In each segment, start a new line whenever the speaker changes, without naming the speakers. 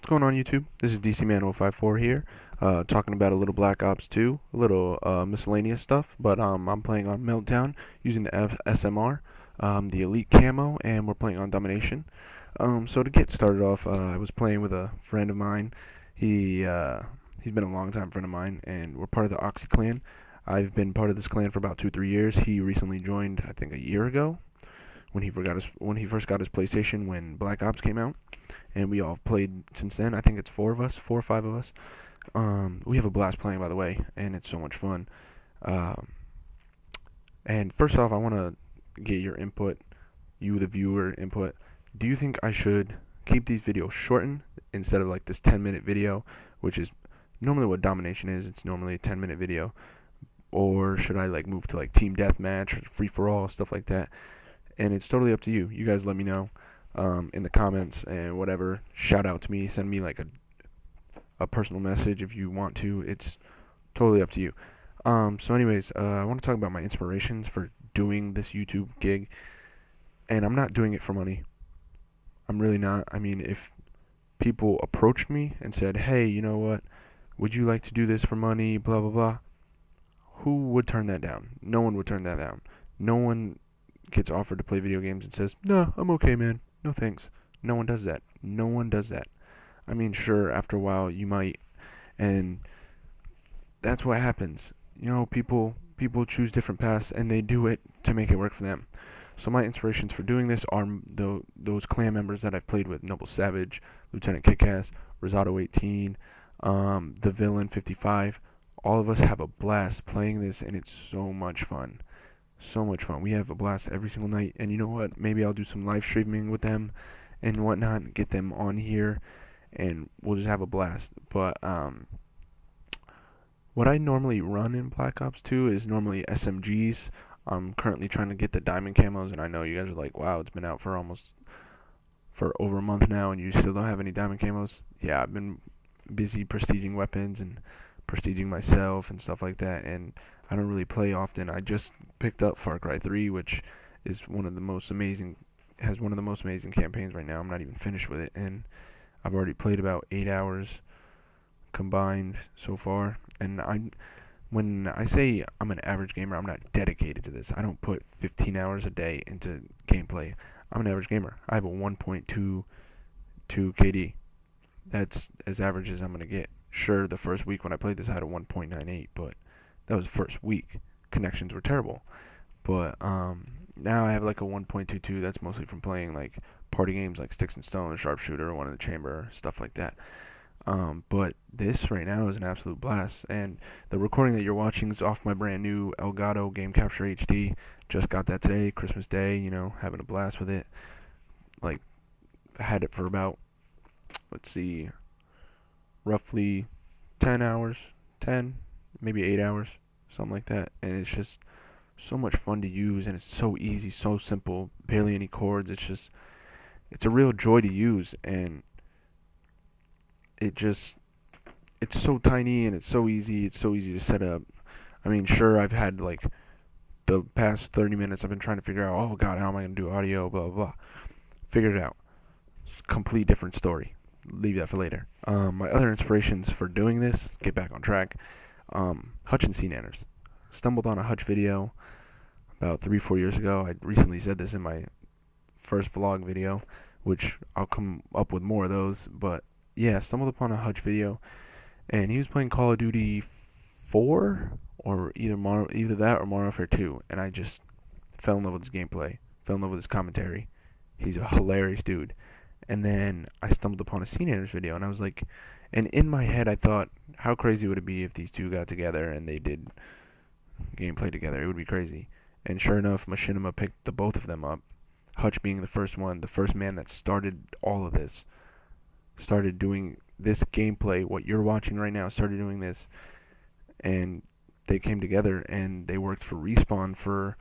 What's going on, YouTube? This is DCman054 here, talking about a little Black Ops 2, a little miscellaneous stuff, but I'm playing on Meltdown using the SMR, the Elite Camo, and we're playing on Domination. So to get started off, I was playing with a friend of mine. He's been a long time friend of mine, and we're part of the Oxy clan. I've been part of this clan for about 2-3 years. He recently joined, I think, a year ago when he first got his PlayStation when Black Ops came out, and we all played since then. I think it's 4 or 5 of us. We have a blast playing, by the way, and it's so much fun. Um, and first off, I want to get your input, you the viewer input. Do you think I should keep these videos shortened instead of like this 10-minute video, which is normally what Domination is? It's normally a 10-minute video. Or should I like move to like team deathmatch or free for all, stuff like that? And it's totally up to you. You guys let me know in the comments and whatever. Shout out to me. Send me like a personal message if you want to. It's totally up to you. So anyways, I want to talk about my inspirations for doing this YouTube gig. And I'm not doing it for money. I'm really not. I mean, if people approached me and said, hey, you know what? Would you like to do this for money? Blah, blah, blah. Who would turn that down? No one would turn that down. No one gets offered to play video games and says, no, I'm okay, man. No thanks. No one does that. No one does that. I mean, sure, after a while you might, and that's what happens. You know, people choose different paths and they do it to make it work for them. So my inspirations for doing this are those clan members that I've played with: Noble Savage, Lieutenant Kickass, Rosado 18, the Villain 55. All of us have a blast playing this, and it's so much fun. So much fun. We have a blast every single night, and you know what? Maybe I'll do some live streaming with them and whatnot, get them on here, and we'll just have a blast. But what I normally run in Black Ops 2 is normally SMGs. I'm currently trying to get the diamond camos, and I know you guys are like, wow, it's been out for over a month now, and you still don't have any diamond camos. Yeah, I've been busy prestiging weapons and prestiging myself and stuff like that, and I don't really play often. I just picked up Far Cry 3, which is one of the most amazing campaigns right now. I'm not even finished with it, and I've already played about 8 hours combined so far. And when I say I'm an average gamer, I'm not dedicated to this. I don't put 15 hours a day into gameplay. I'm an average gamer. I have a 1.22 KD. That's as average as I'm going to get. Sure, the first week when I played this, I had a 1.98, but that was the first week. Connections were terrible. But now I have like a 1.22. That's mostly from playing like party games like Sticks and Stone, Sharpshooter, One in the Chamber, stuff like that. But this right now is an absolute blast. And the recording that you're watching is off my brand new Elgato Game Capture HD. Just got that today, Christmas Day, you know, having a blast with it. Like, I had it for about, let's see, roughly 10 hours, 10, maybe 8 hours, something like that. And it's just so much fun to use, and it's so easy, so simple, barely any cords. It's a real joy to use, and it's so tiny, and it's so easy to set up. I mean, sure, I've had like the past 30 minutes I've been trying to figure out, oh god, how am I going to do audio, blah blah blah. Figured it out. Complete different story. Leave that for later. My other inspirations for doing this, get back on track, Hutch and C-Nanners. Stumbled on a Hutch video about 3-4 years ago. I recently said this in my first vlog video, which I'll come up with more of those, but yeah, stumbled upon a Hutch video, and he was playing Call of Duty 4, or either that or Modern Warfare 2, and I just fell in love with his gameplay, fell in love with his commentary. He's a hilarious dude. And then I stumbled upon a C-Nanners video, and I was like, and in my head I thought, how crazy would it be if these two got together and they did gameplay together? It would be crazy. And sure enough, Machinima picked the both of them up. Hutch being the first one, the first man that started all of this, started doing this gameplay, what you're watching right now, started doing this, and they came together and they worked for Respawn for,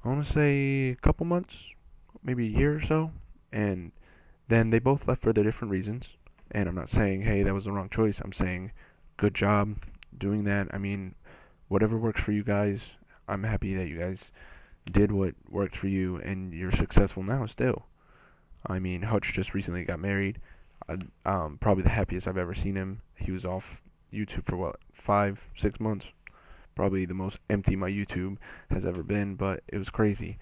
I want to say, a couple months, maybe a year or so, and then they both left for their different reasons. And I'm not saying, hey, that was the wrong choice. I'm saying, good job doing that. I mean, whatever works for you guys, I'm happy that you guys did what worked for you, and you're successful now still. I mean, Hutch just recently got married. Probably the happiest I've ever seen him. He was off YouTube for what, 5, 6 months. Probably the most empty my YouTube has ever been, but it was crazy.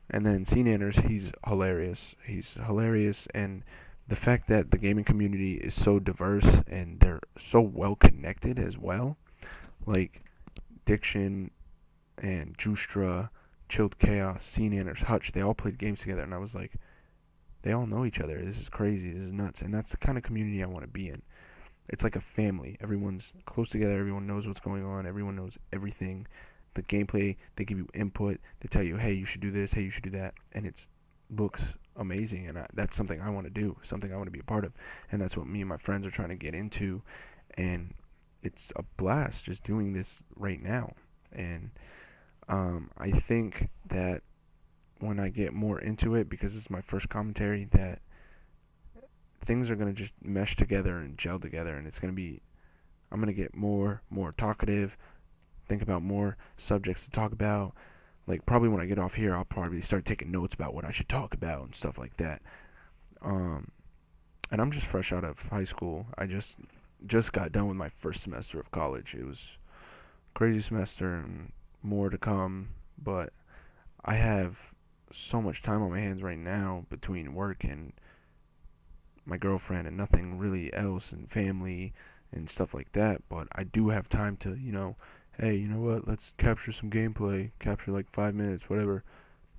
And then C Nanners, he's hilarious. He's hilarious, and the fact that the gaming community is so diverse and they're so well connected as well. Like Diction and Justra, Chilled Chaos, C Nanners, Hutch, they all played games together, and I was like, they all know each other. This is crazy. This is nuts. And that's the kind of community I want to be in. It's like a family. Everyone's close together. Everyone knows what's going on. Everyone knows everything. The gameplay, they give you input. They tell you, hey, you should do this. Hey, you should do that. And it looks amazing. And that's something I want to do, something I want to be a part of. And that's what me and my friends are trying to get into. And it's a blast just doing this right now. And I think that when I get more into it, because it's my first commentary, that things are going to just mesh together and gel together, and it's going to be, I'm going to get more talkative, think about more subjects to talk about. Like, probably when I get off here, I'll probably start taking notes about what I should talk about and stuff like that. And I'm just fresh out of high school. I just got done with my first semester of college. It was a crazy semester and more to come, but I have so much time on my hands right now between work and my girlfriend and nothing really else, and family and stuff like that. But I do have time to, hey, you know what, let's capture some gameplay, capture like 5 minutes, whatever,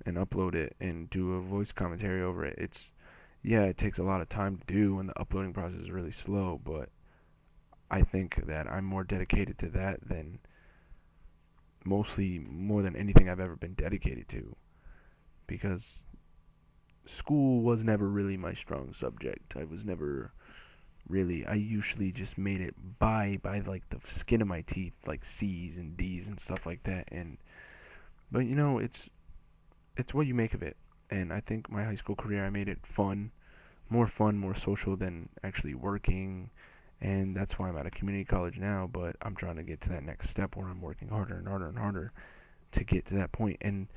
and upload it and do a voice commentary over it. Yeah, it takes a lot of time to do, and the uploading process is really slow, but I think that I'm more dedicated to that than mostly more than anything I've ever been dedicated to, because school was never really my strong subject. I usually just made it by like the skin of my teeth, like C's and D's and stuff like that. But it's what you make of it. And I think my high school career, I made it fun, more social than actually working. And that's why I'm at a community college now, but I'm trying to get to that next step where I'm working harder and harder and harder to get to that point. And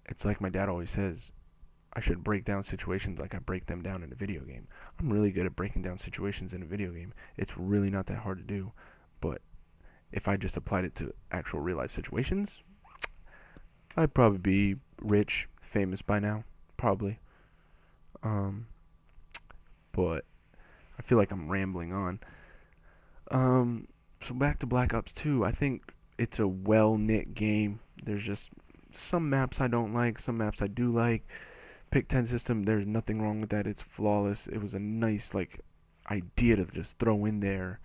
it's like my dad always says, I should break down situations like I break them down in a video game. I'm really good at breaking down situations in a video game. It's really not that hard to do. But if I just applied it to actual real life situations, I'd probably be rich, famous by now. Probably. But I feel like I'm rambling on. So back to Black Ops 2. I think it's a well-knit game. There's just some maps I don't like, some maps I do like. Pick 10 system, there's nothing wrong with that. It's flawless. It was a nice idea to just throw in there.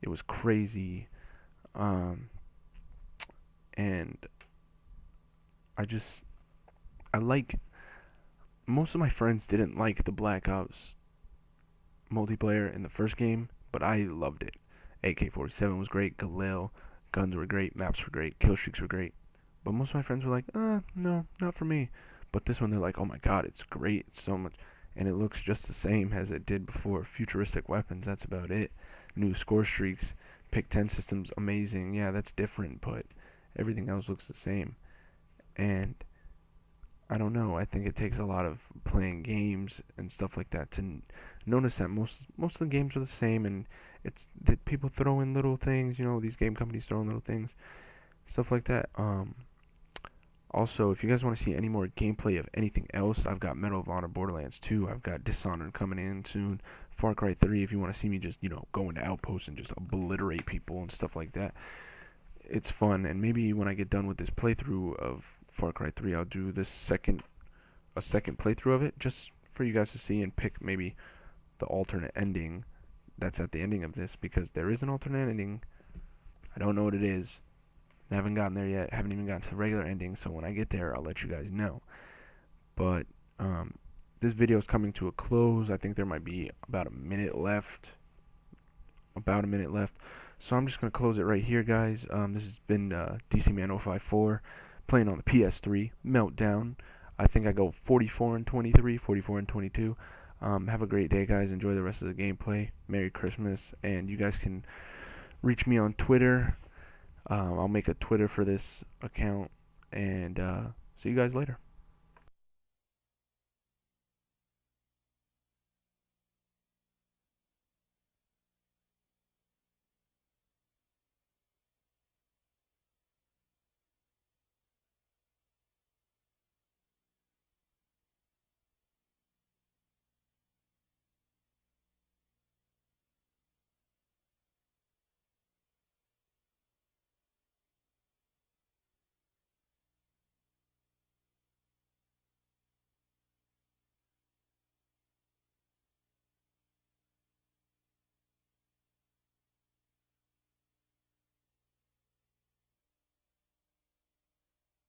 It was crazy. And I like, most of my friends didn't like the Black Ops multiplayer in the first game, but I loved it. AK-47 was great, Galil, guns were great, maps were great, kill streaks were great. But most of my friends were like, no, not for me. But this one, they're like, oh my god, it's great, it's so much, and it looks just the same as it did before. Futuristic weapons, that's about it. New score streaks, pick 10 systems, amazing. Yeah, that's different, but everything else looks the same. And I don't know, I think it takes a lot of playing games and stuff like that to notice that most of the games are the same, and it's that people throw in little things, these game companies throw in little things, stuff like that. Also, if you guys want to see any more gameplay of anything else, I've got Medal of Honor Borderlands 2. I've got Dishonored coming in soon. Far Cry 3, if you want to see me just, go into outposts and just obliterate people and stuff like that. It's fun, and maybe when I get done with this playthrough of Far Cry 3, I'll do a second playthrough of it, just for you guys to see and pick maybe the alternate ending that's at the ending of this, because there is an alternate ending. I don't know what it is. I haven't gotten there yet. Haven't even gotten to the regular ending, so when I get there, I'll let you guys know. But this video is coming to a close. I think there might be about a minute left. So I'm just going to close it right here, guys. This has been DCman054 playing on the PS3 Meltdown. I think I go 44 and 23, 44 and 22. Have a great day, guys. Enjoy the rest of the gameplay. Merry Christmas. And you guys can reach me on Twitter. I'll make a Twitter for this account, and see you guys later.